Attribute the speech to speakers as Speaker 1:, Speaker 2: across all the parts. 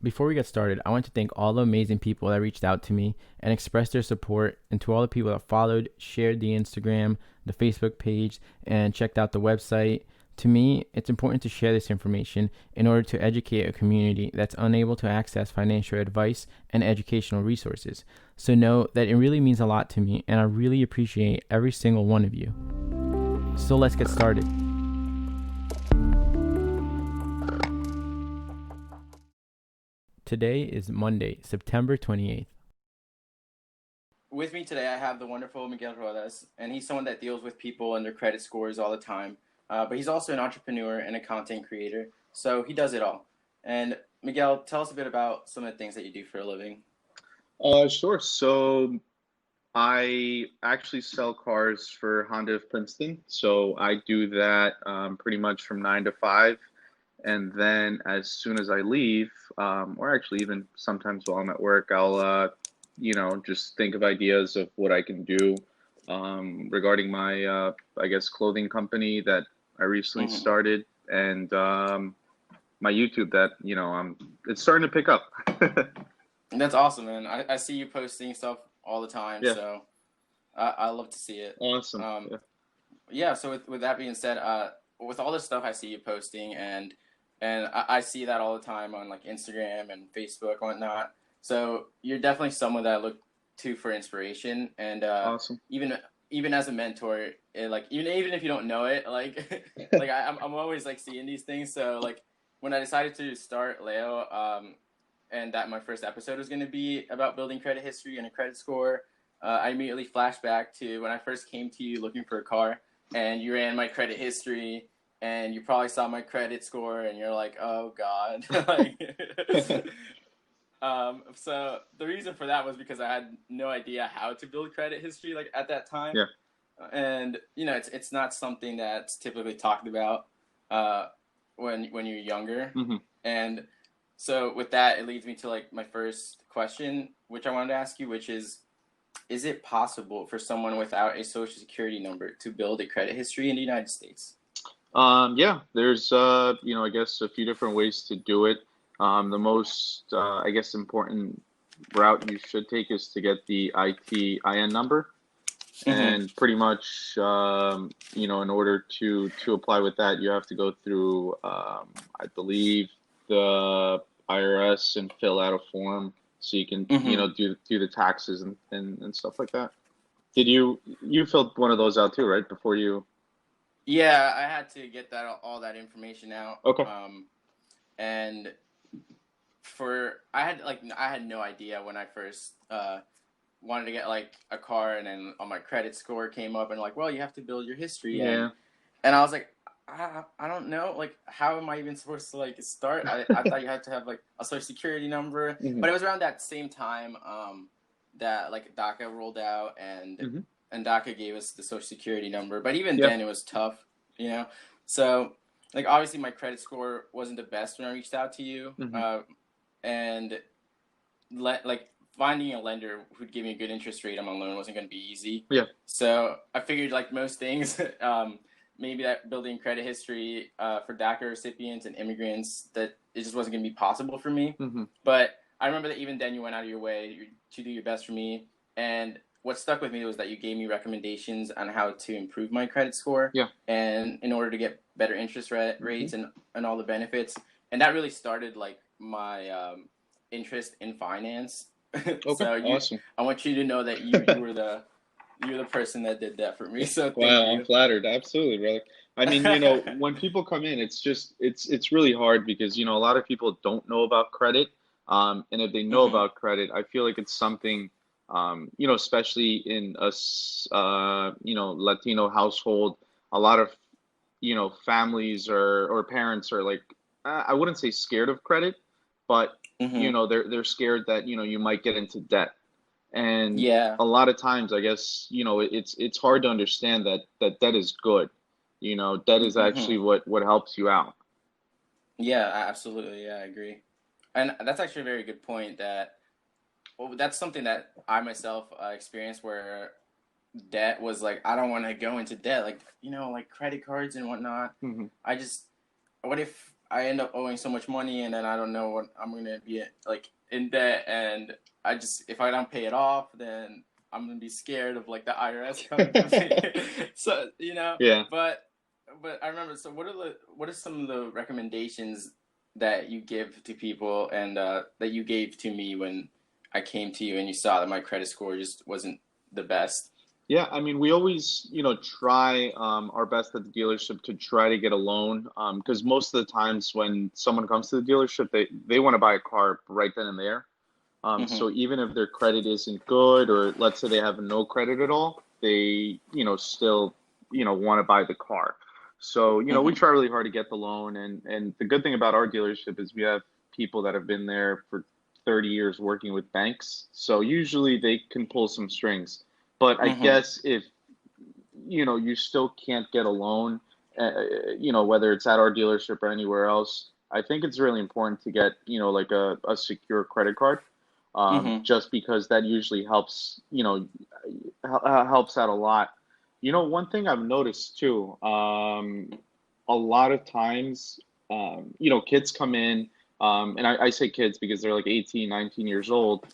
Speaker 1: Before we get started, I want to thank all the amazing people that reached out to me and expressed their support, and to all the people that followed, shared the Instagram, the Facebook page, and checked out the website. To me, it's important to share this information in order to educate a community that's unable to access financial advice and educational resources. So know that it really means a lot to me, and I really appreciate every single one of you. So let's get started. Today is Monday, September 28th. With me today, I have the wonderful Miguel Rodas, and he's someone that deals with people and their credit scores all the time. But he's also an entrepreneur and a content creator, so he does it all. And Miguel, tell us a bit about some of the things that you do for a living.
Speaker 2: Sure. So I actually sell cars for Honda of Princeton. So I do that pretty much from 9 to 5. And then as soon as I leave, or actually even sometimes while I'm at work, I'll, just think of ideas of what I can do regarding my, I guess, clothing company that I recently started, and my YouTube that, it's starting to pick up.
Speaker 1: That's awesome, man. I see you posting stuff all the time,
Speaker 2: Yeah.
Speaker 1: so I love to see it.
Speaker 2: Awesome.
Speaker 1: Yeah, so with that being said, with all the stuff I see you posting, and I see that all the time on like Instagram and Facebook and whatnot. So you're definitely someone that I look to for inspiration, and
Speaker 2: Awesome.
Speaker 1: even as a mentor, even if you don't know it, I'm always like seeing these things. So like when I decided to start Leo, and that my first episode was going to be about building credit history and a credit score, I immediately flashed back to when I first came to you looking for a car, and you ran my credit history, and you probably saw my credit score, and you're like, oh God. So the reason for that was because I had no idea how to build credit history like at that time.
Speaker 2: Yeah.
Speaker 1: And it's not something that's typically talked about when you're younger. And so with that, it leads me to like my first question, which I wanted to ask you, which is it possible for someone without a social security number to build a credit history in the United States?
Speaker 2: Yeah, there's I guess a few different ways to do it. The most I guess important route you should take is to get the ITIN number, and pretty much in order to apply with that, you have to go through I believe the IRS and fill out a form so you can do the taxes and stuff like that. Did you filled one of those out too, right, before you?
Speaker 1: Yeah, I had to get all that information out.
Speaker 2: Okay.
Speaker 1: And I had no idea when I first wanted to get like a car, and then on my credit score came up and like, well, you have to build your history.
Speaker 2: Yeah.
Speaker 1: And I was like, I don't know, like, how am I even supposed to like start? I thought you had to have like a social security number, but it was around that same time that like DACA rolled out, and DACA gave us the social security number. But even then, it was tough, So, like, obviously, my credit score wasn't the best when I reached out to you, and finding a lender who'd give me a good interest rate on my loan wasn't going to be easy.
Speaker 2: Yeah.
Speaker 1: So I figured, like most things, maybe that building credit history for DACA recipients and immigrants, that it just wasn't going to be possible for me. But I remember that even then you went out of your way to do your best for me. And what stuck with me was that you gave me recommendations on how to improve my credit score.
Speaker 2: Yeah.
Speaker 1: And in order to get better interest rates and all the benefits. And that really started like my interest in finance.
Speaker 2: Okay.
Speaker 1: So
Speaker 2: Awesome.
Speaker 1: I want you to know that you were the person that did that for me. So thank you.
Speaker 2: I'm flattered. Absolutely, brother. I mean, when people come in, it's really hard because, a lot of people don't know about credit. And if they know about credit, I feel like it's something, especially in us, Latino household, a lot of, families or parents are like, I wouldn't say scared of credit, but, they're scared that, you might get into debt. And
Speaker 1: Yeah.
Speaker 2: a lot of times, I guess, it's hard to understand that debt is good. Debt is actually what helps you out.
Speaker 1: Yeah, absolutely. Yeah, I agree. And that's actually a very good point. That's something that I myself experienced, where debt was like, I don't want to go into debt, like, like credit cards and whatnot. What if I end up owing so much money, and then I don't know what I'm gonna be like in debt, and I just if I don't pay it off, then I'm gonna be scared of like the IRS coming for me. So
Speaker 2: Yeah.
Speaker 1: but I remember. So what are some of the recommendations that you give to people, and that you gave to me when I came to you and you saw that my credit score just wasn't the best?
Speaker 2: Yeah, I mean, we always, try our best at the dealership to try to get a loan. Because most of the times when someone comes to the dealership, they want to buy a car right then and there.
Speaker 1: Mm-hmm.
Speaker 2: So even if their credit isn't good, or let's say they have no credit at all, they, still, want to buy the car. So, we
Speaker 1: Mm-hmm.
Speaker 2: try really hard to get the loan. And the good thing about our dealership is we have people that have been there for 30 years working with banks. So usually they can pull some strings. But I
Speaker 1: Mm-hmm.
Speaker 2: guess if, you still can't get a loan, whether it's at our dealership or anywhere else, I think it's really important to get, like a secure credit card,
Speaker 1: Mm-hmm.
Speaker 2: just because that usually helps, helps out a lot. One thing I've noticed too, a lot of times, kids come in, and I say kids because they're like 18, 19 years old,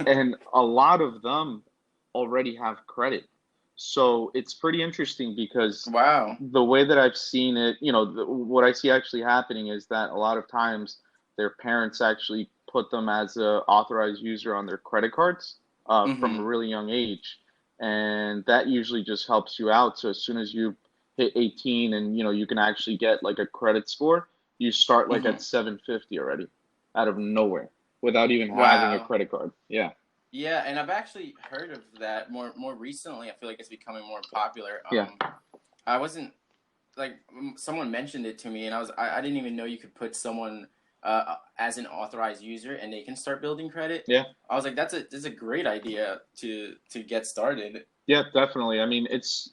Speaker 2: and a lot of them already have credit. So it's pretty interesting because
Speaker 1: Wow.
Speaker 2: the way that I've seen it, what I see actually happening is that a lot of times their parents actually put them as a authorized user on their credit cards from a
Speaker 1: Mm-hmm.
Speaker 2: really young age, and that usually just helps you out. So as soon as you hit 18 and you can actually get like a credit score, you start like
Speaker 1: Mm-hmm.
Speaker 2: at 750 already out of nowhere without even having a
Speaker 1: Wow.
Speaker 2: credit card. Yeah.
Speaker 1: Yeah, and I've actually heard of that more recently. I feel like it's becoming more popular.
Speaker 2: Yeah.
Speaker 1: I wasn't like someone mentioned it to me, and I didn't even know you could put someone as an authorized user, and they can start building credit.
Speaker 2: Yeah.
Speaker 1: I was like, that's a great idea to get started.
Speaker 2: Yeah, definitely. I mean, it's,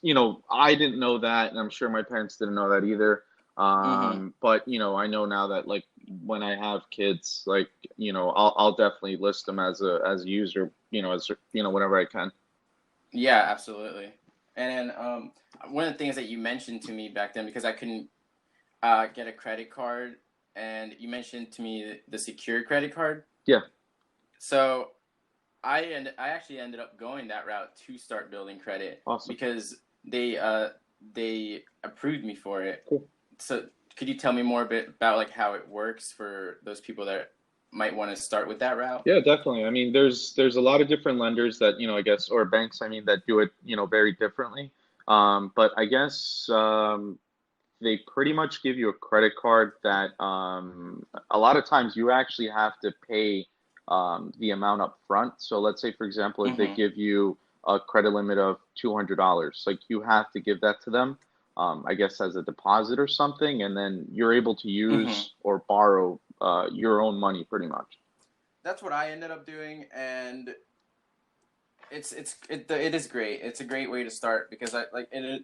Speaker 2: I didn't know that, and I'm sure my parents didn't know that either.
Speaker 1: Mm-hmm.
Speaker 2: But, I know now that like when I have kids, like, I'll definitely list them as a user, whenever I can.
Speaker 1: Yeah, absolutely. And then one of the things that you mentioned to me back then, because I couldn't get a credit card, and you mentioned to me the secure credit card.
Speaker 2: Yeah,
Speaker 1: So I actually ended up going that route to start building credit
Speaker 2: awesome.
Speaker 1: because they approved me for it.
Speaker 2: Cool.
Speaker 1: So could you tell me more a bit about like how it works for those people that might want to start with that route?
Speaker 2: Yeah, definitely. I mean, there's a lot of different lenders that, I guess, or banks, I mean, that do it, very differently. But I guess they pretty much give you a credit card that a lot of times you actually have to pay the amount up front. So let's say, for example, if they
Speaker 1: Mm-hmm.
Speaker 2: give you a credit limit of $200, like you have to give that to them, I guess as a deposit or something, and then you're able to
Speaker 1: Mm-hmm.
Speaker 2: use or borrow your own money pretty much.
Speaker 1: That's what I ended up doing, and it is great. It's a great way to start because I like and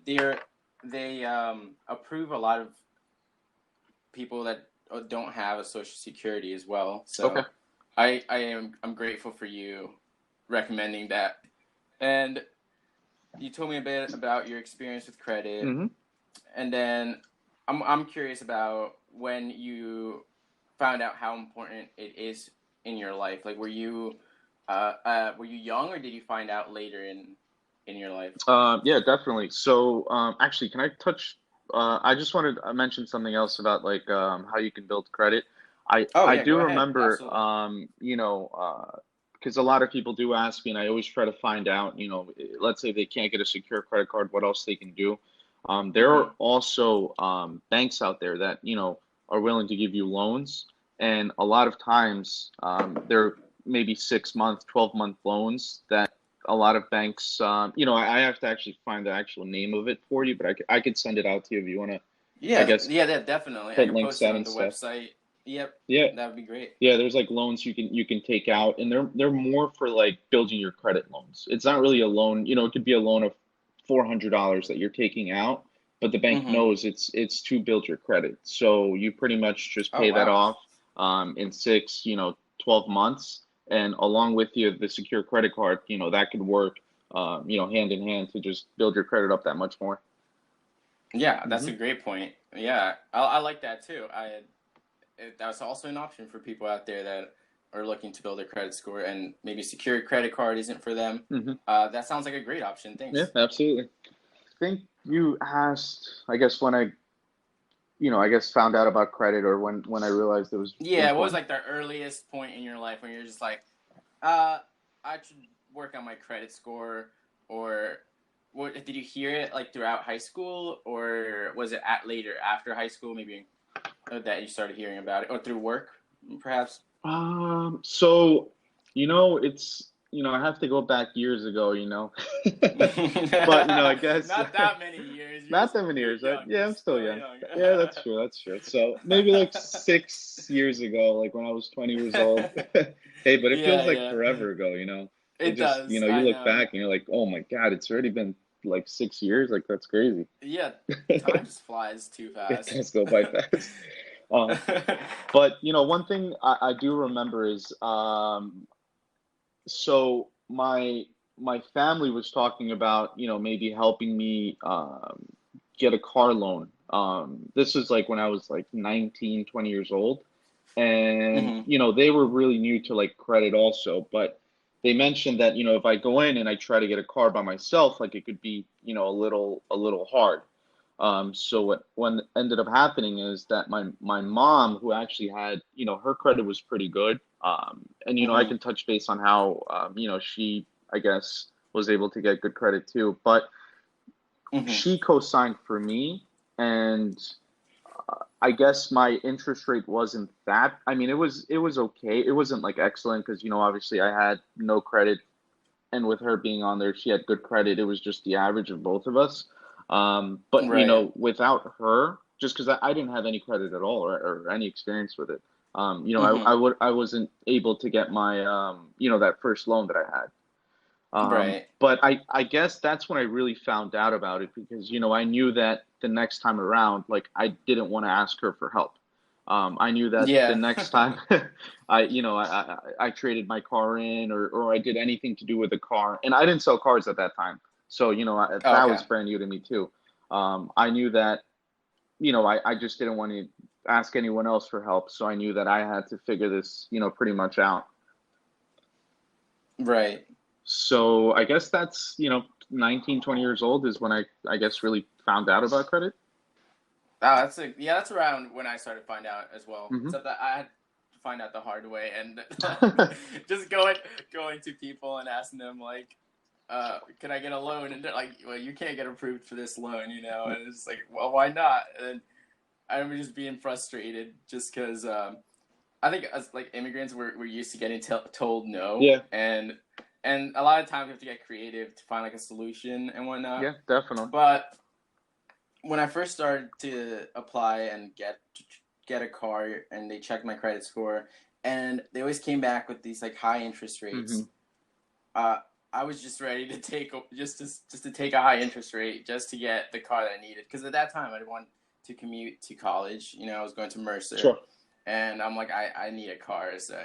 Speaker 1: they approve a lot of people that don't have a social security as well.
Speaker 2: Okay.
Speaker 1: So I'm grateful for you recommending that. And you told me a bit about your experience with credit,
Speaker 2: Hmm.
Speaker 1: and then I'm curious about when you found out how important it is in your life. Like, were you young, or did you find out later in your life?
Speaker 2: Yeah, definitely. So, actually, can I touch? I just wanted to mention something else about like how you can build credit. I
Speaker 1: Oh
Speaker 2: I
Speaker 1: yeah,
Speaker 2: do
Speaker 1: go ahead.
Speaker 2: remember,
Speaker 1: Absolutely.
Speaker 2: because a lot of people do ask me, and I always try to find out. Let's say they can't get a secure credit card, what else they can do. There
Speaker 1: Mm-hmm.
Speaker 2: are also banks out there that are willing to give you loans, and a lot of times they're maybe 6 month, 12-month loans that a lot of banks, I have to actually find the actual name of it for you, but I could send it out to you if you want to, I
Speaker 1: Yeah,
Speaker 2: guess,
Speaker 1: yeah, that definitely. I
Speaker 2: put
Speaker 1: can
Speaker 2: links
Speaker 1: post it
Speaker 2: out
Speaker 1: on
Speaker 2: and
Speaker 1: the
Speaker 2: stuff.
Speaker 1: website. Yep,
Speaker 2: Yeah,
Speaker 1: that would be great.
Speaker 2: yeah. There's like loans you can take out, and they're more for like building your credit loans. It's not really a loan. It could be a loan of $400 that you're taking out, but the bank
Speaker 1: Mm-hmm.
Speaker 2: knows it's to build your credit. So you pretty much just
Speaker 1: Oh
Speaker 2: pay that
Speaker 1: wow.
Speaker 2: off in 6, 12 months, and along with the secure credit card, that could work, hand in hand to just build your credit up that much more.
Speaker 1: Yeah, that's
Speaker 2: Hmm.
Speaker 1: a great point. Yeah, I like that too. that's also an option for people out there that are looking to build a credit score and maybe secured credit card isn't for them.
Speaker 2: Hmm.
Speaker 1: That sounds like a great option.
Speaker 2: Yeah,
Speaker 1: Thanks.
Speaker 2: absolutely. I think you asked, I guess when I, I guess found out about credit or when I realized it was
Speaker 1: Yeah, what was
Speaker 2: important.
Speaker 1: like the earliest point in your life when you're just like, I should work on my credit score, or what? Did you hear it like throughout high school, or was it at later after high school, maybe that you started hearing about it, or through work, perhaps?
Speaker 2: So, it's, I have to go back years ago, but, I guess
Speaker 1: Not that many years.
Speaker 2: not that many
Speaker 1: You're
Speaker 2: years, right?
Speaker 1: young.
Speaker 2: Yeah,
Speaker 1: You're
Speaker 2: I'm still
Speaker 1: still
Speaker 2: young.
Speaker 1: young.
Speaker 2: Yeah, that's true. That's true. So maybe like 6 years ago, like when I was 20 years old. Hey, but it feels
Speaker 1: Yeah,
Speaker 2: like
Speaker 1: yeah.
Speaker 2: forever ago, It
Speaker 1: It
Speaker 2: just,
Speaker 1: does.
Speaker 2: you
Speaker 1: I
Speaker 2: look
Speaker 1: know.
Speaker 2: back and you're like, oh my God, it's already been like 6 years. Like that's crazy.
Speaker 1: Yeah, time just flies too
Speaker 2: It
Speaker 1: fast.
Speaker 2: does go by fast. Um, but one thing I do remember is so my family was talking about maybe helping me get a car loan. This was like when I was like 19, 20 years old, and
Speaker 1: Hmm.
Speaker 2: they were really new to like credit also, but they mentioned that if I go in and I try to get a car by myself, like it could be a little hard. So what ended up happening is that my mom, who actually had, her credit was pretty good. And I
Speaker 1: Hmm.
Speaker 2: can touch base on how she, I guess, was able to get good credit too. But
Speaker 1: Hmm.
Speaker 2: she co-signed for me, and I guess my interest rate wasn't that. I mean, it was okay. It wasn't like excellent because obviously I had no credit, and with her being on there, she had good credit. It was just the average of both of us. But
Speaker 1: Right.
Speaker 2: without her, just because I didn't have any credit at all or any experience with it,
Speaker 1: Hmm.
Speaker 2: I wasn't able to get my that first loan that I had.
Speaker 1: Right.
Speaker 2: But I guess that's when I really found out about it because, I knew that the next time around, like I didn't want to ask her for help. I knew that the
Speaker 1: Yeah.
Speaker 2: next time I traded my car in or I did anything to do with the car, and I didn't sell cars at that time. So,
Speaker 1: Oh,
Speaker 2: that
Speaker 1: okay.
Speaker 2: was brand new to me too. I knew that, I just didn't want to ask anyone else for help. So I knew that I had to figure this, pretty much out.
Speaker 1: Right.
Speaker 2: So I guess that's, 19, 20 years old is when I guess really found out about credit.
Speaker 1: Oh, that's around when I started to find out as well.
Speaker 2: Hmm.
Speaker 1: Except that I had to find out the hard way and just going to people and asking them like, can I get a loan? And they're like, well, you can't get approved for this loan, And it's like, well, why not? And I remember just being frustrated just because I think as like immigrants, we're used to getting told no,
Speaker 2: Yeah,
Speaker 1: and a lot of times we have to get creative to find like a solution and whatnot.
Speaker 2: yeah, definitely.
Speaker 1: But when I first started to apply and get a car, and they checked my credit score, and they always came back with these like high interest
Speaker 2: Hmm.
Speaker 1: rates. Uh, I was just ready to take just to take a high interest rate just to get the car that I needed because at that time I wanted to commute to college. I was going to Mercer,
Speaker 2: Sure.
Speaker 1: and I'm like I need a car. So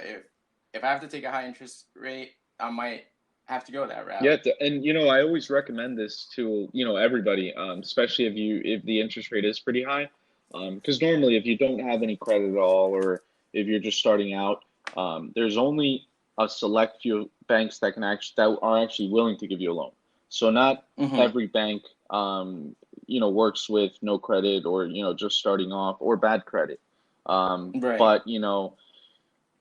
Speaker 1: if I have to take a high interest rate, I might have to go that route.
Speaker 2: Yeah, and I always recommend this to everybody, especially if the interest rate is pretty high, because normally if you don't have any credit at all or if you're just starting out, there's only a select few banks that are actually willing to give you a loan. So not
Speaker 1: Mm-hmm.
Speaker 2: every bank works with no credit or just starting off or bad credit.
Speaker 1: Right.
Speaker 2: But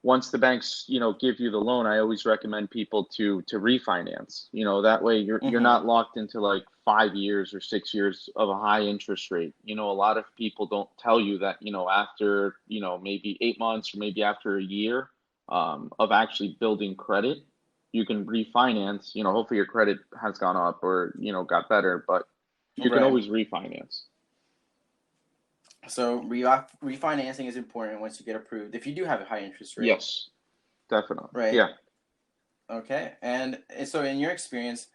Speaker 2: once the banks give you the loan, I always recommend people to refinance. That way you're
Speaker 1: Mm-hmm.
Speaker 2: not locked into like 5 years or 6 years of a high interest rate. A lot of people don't tell you that after maybe 8 months or maybe after a year of actually building credit, you can refinance. Hopefully your credit has gone up or got better, but you can
Speaker 1: Right.
Speaker 2: always refinance.
Speaker 1: So refinancing is important once you get approved. If you do have a high interest rate,
Speaker 2: Yes, definitely.
Speaker 1: right?
Speaker 2: Yeah.
Speaker 1: Okay. And so, in your experience,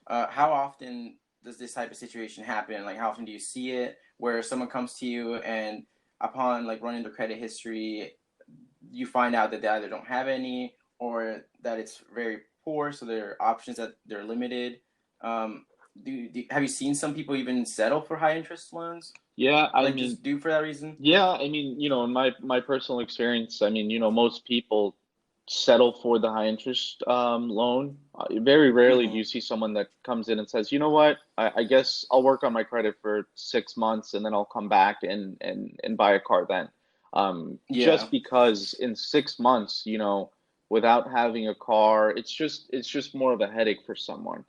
Speaker 1: how often does this type of situation happen? Like, how often do you see it where someone comes to you and upon like running the credit history, you find out that they either don't have any or that it's very poor, so their options that they're limited. Um, have you seen some people even settle for high interest loans?
Speaker 2: Yeah, I
Speaker 1: Like
Speaker 2: mean,
Speaker 1: just do for that reason?
Speaker 2: yeah, I mean, in my personal experience, I mean, most people settle for the high interest loan. Very rarely do
Speaker 1: Mm-hmm.
Speaker 2: you see someone that comes in and says, you know what, I guess I'll work on my credit for 6 months and then I'll come back and buy a car then.
Speaker 1: Yeah.
Speaker 2: Just because in 6 months, without having a car, it's just more of a headache for someone.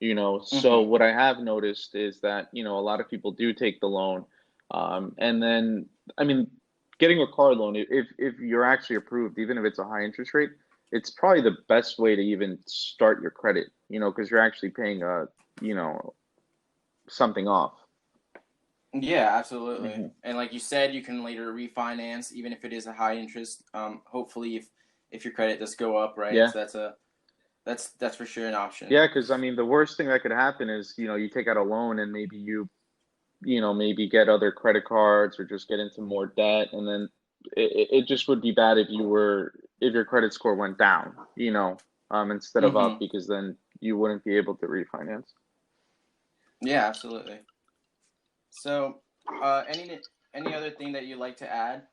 Speaker 2: So
Speaker 1: Mm-hmm.
Speaker 2: what I have noticed is that, a lot of people do take the loan. And then, I mean, getting a car loan, if you're actually approved, even if it's a high interest rate, it's probably the best way to even start your credit, because you're actually paying you know, something off.
Speaker 1: Yeah, absolutely.
Speaker 2: Hmm.
Speaker 1: And like you said, you can later refinance even if it is a high interest. Hopefully, if your credit does go up, right?
Speaker 2: Yeah.
Speaker 1: So that's for sure an option.
Speaker 2: Yeah, because I mean, the worst thing that could happen is, you take out a loan and maybe maybe get other credit cards or just get into more debt, and then it just would be bad if your credit score went down, instead of up,
Speaker 1: Mm-hmm.
Speaker 2: because then you wouldn't be able to refinance.
Speaker 1: Yeah, absolutely. So, any other thing that you'd like to add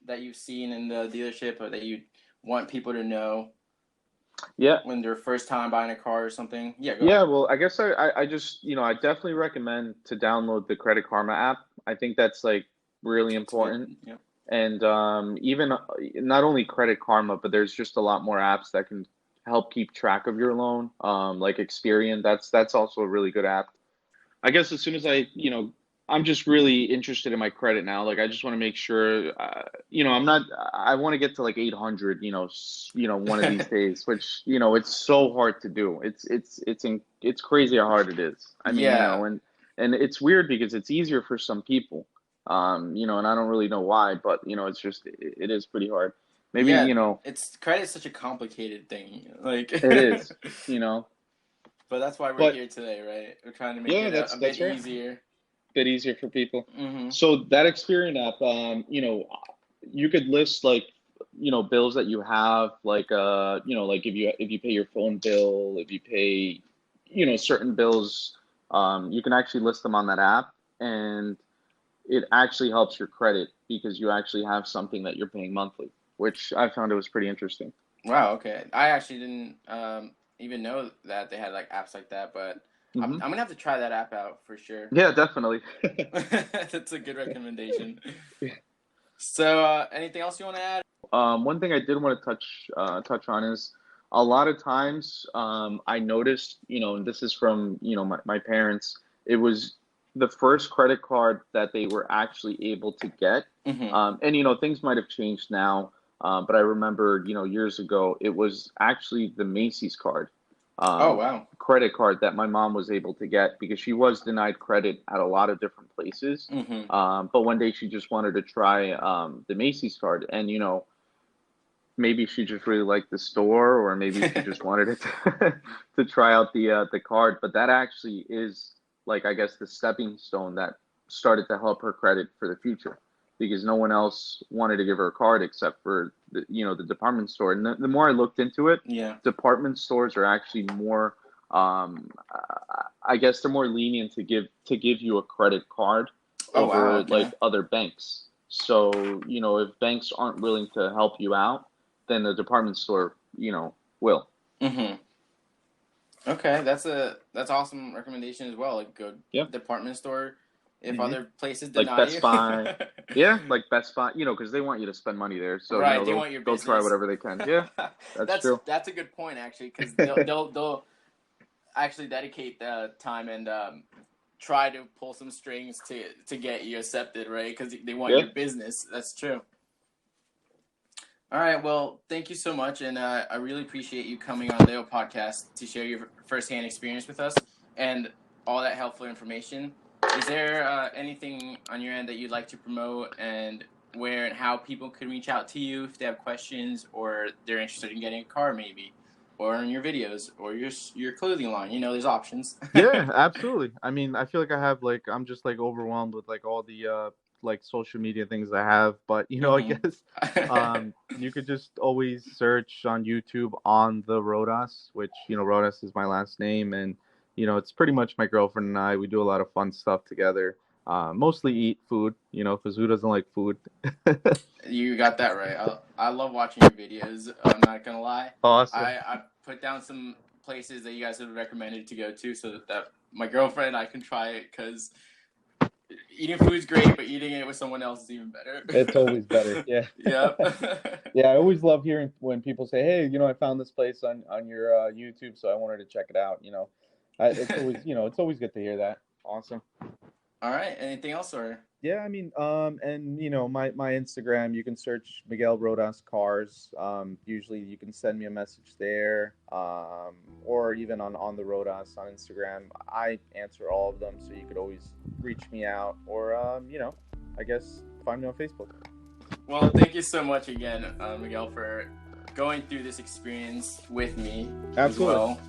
Speaker 1: that you've seen in the dealership or that you want people to know
Speaker 2: Yeah,
Speaker 1: when they're first time buying a car or something? Yeah, go
Speaker 2: yeah.
Speaker 1: ahead.
Speaker 2: Well, I guess I just I definitely recommend to download the Credit Karma app. I think that's like really
Speaker 1: It's good.
Speaker 2: important.
Speaker 1: Yeah.
Speaker 2: And even not only Credit Karma, but there's just a lot more apps that can help keep track of your loan. Like Experian, that's also a really good app. I guess as soon as I'm just really interested in my credit now. Like I just want to make sure, I'm not. I want to get to like 800, one of these days. Which it's so hard to do. It's crazy how hard it is. I mean,
Speaker 1: Yeah.
Speaker 2: and it's weird because it's easier for some people, and I don't really know why, but it's just it is pretty hard. Maybe
Speaker 1: Yeah, it's credit's such a complicated thing. Like,
Speaker 2: it is, you know,
Speaker 1: but that's why we're
Speaker 2: but
Speaker 1: here today, right? We're trying to make
Speaker 2: yeah,
Speaker 1: it a bit
Speaker 2: that's right.
Speaker 1: easier.
Speaker 2: Bit easier for people.
Speaker 1: Mm-hmm.
Speaker 2: So that Experian app, you could list like, bills that you have, like like if you pay your phone bill, if you pay, certain bills, you can actually list them on that app, and it actually helps your credit because you actually have something that you're paying monthly, which I found it was pretty interesting.
Speaker 1: Wow. Okay. I actually didn't even know that they had like apps like that, but I'm
Speaker 2: Hmm.
Speaker 1: gonna have to try that app out for sure.
Speaker 2: Yeah, definitely.
Speaker 1: That's a good recommendation. So, anything else you want to add?
Speaker 2: One thing I did want to touch on is a lot of times I noticed, and this is from my parents. It was the first credit card that they were actually able to get,
Speaker 1: Mm-hmm.
Speaker 2: and things might have changed now, but I remember years ago it was actually the Macy's card,
Speaker 1: Oh wow.
Speaker 2: credit card that my mom was able to get because she was denied credit at a lot of different places.
Speaker 1: Mm-hmm.
Speaker 2: But one day she just wanted to try the Macy's card, and maybe she just really liked the store, or maybe she just wanted it to try out the card. But that actually is, like, I guess, the stepping stone that started to help her credit for the future, because no one else wanted to give her a card except for the department store. And the more I looked into it,
Speaker 1: Yeah.
Speaker 2: department stores are actually more, I guess they're more lenient to give you a credit card
Speaker 1: Oh wow.
Speaker 2: over
Speaker 1: Okay.
Speaker 2: like other banks. So, if banks aren't willing to help you out, then the department store, will.
Speaker 1: Mm-hmm. Okay, that's awesome recommendation as well. Like good
Speaker 2: Yeah.
Speaker 1: department store if
Speaker 2: Hmm.
Speaker 1: other places
Speaker 2: Like
Speaker 1: deny
Speaker 2: Best
Speaker 1: you.
Speaker 2: Buy. Yeah, like Best Buy, because they want you to spend money there. So,
Speaker 1: Right, they
Speaker 2: they'll
Speaker 1: want your
Speaker 2: they'll try
Speaker 1: business.
Speaker 2: whatever they can. Yeah, that's true.
Speaker 1: That's a good point actually, because they'll actually dedicate the time and try to pull some strings to get you accepted, right? Because they want
Speaker 2: Yeah.
Speaker 1: your business. That's true. All right, well, thank you so much, and I really appreciate you coming on the podcast to share your firsthand experience with us and all that helpful information. Is there anything on your end that you'd like to promote, and where and how people can reach out to you if they have questions or they're interested in getting a car, maybe, or in your videos or your clothing line? There's options.
Speaker 2: Yeah, absolutely. I mean, I feel like I'm just like overwhelmed with like all the like social media things I have, but I
Speaker 1: Mm-hmm.
Speaker 2: guess you could just always search on YouTube on the Rodas, which Rodas is my last name, and
Speaker 3: it's pretty much my girlfriend and I. We do a lot of fun stuff together. Mostly eat food, because who doesn't like food?
Speaker 1: You got that right. I love watching your videos. I'm not gonna lie.
Speaker 3: Awesome.
Speaker 1: I put down some places that you guys have recommended to go to, so that my girlfriend and I can try it, because eating food's great, but eating it with someone else is even better.
Speaker 3: It's always better. Yeah.
Speaker 1: Yep.
Speaker 3: Yeah, I always love hearing when people say, "Hey, I found this place on your YouTube, so I wanted to check it out." It's always it's always good to hear that. Awesome.
Speaker 1: All right. Anything else, or?
Speaker 3: Yeah, I mean, and my Instagram, you can search Miguel Rodas Cars. Usually you can send me a message there, or even on the Rodas on Instagram. I answer all of them, so you could always reach me out, or I guess find me on Facebook.
Speaker 1: Well, thank you so much again, Miguel, for going through this experience with me.
Speaker 3: Absolutely.
Speaker 1: As well.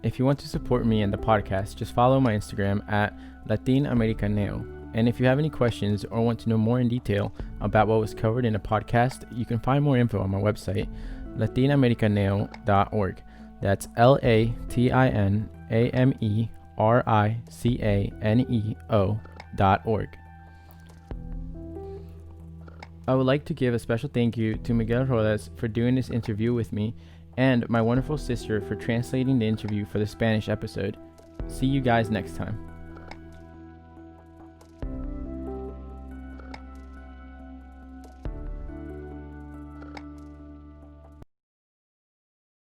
Speaker 1: If you want to support me and the podcast, just follow my Instagram at LatinAmericaneo. And if you have any questions or want to know more in detail about what was covered in the podcast, you can find more info on my website, latinamericaneo.org. That's LatinAmericaneo.org. I would like to give a special thank you to Miguel Rodas for doing this interview with me, and my wonderful sister for translating the interview for the Spanish episode. See you guys next time.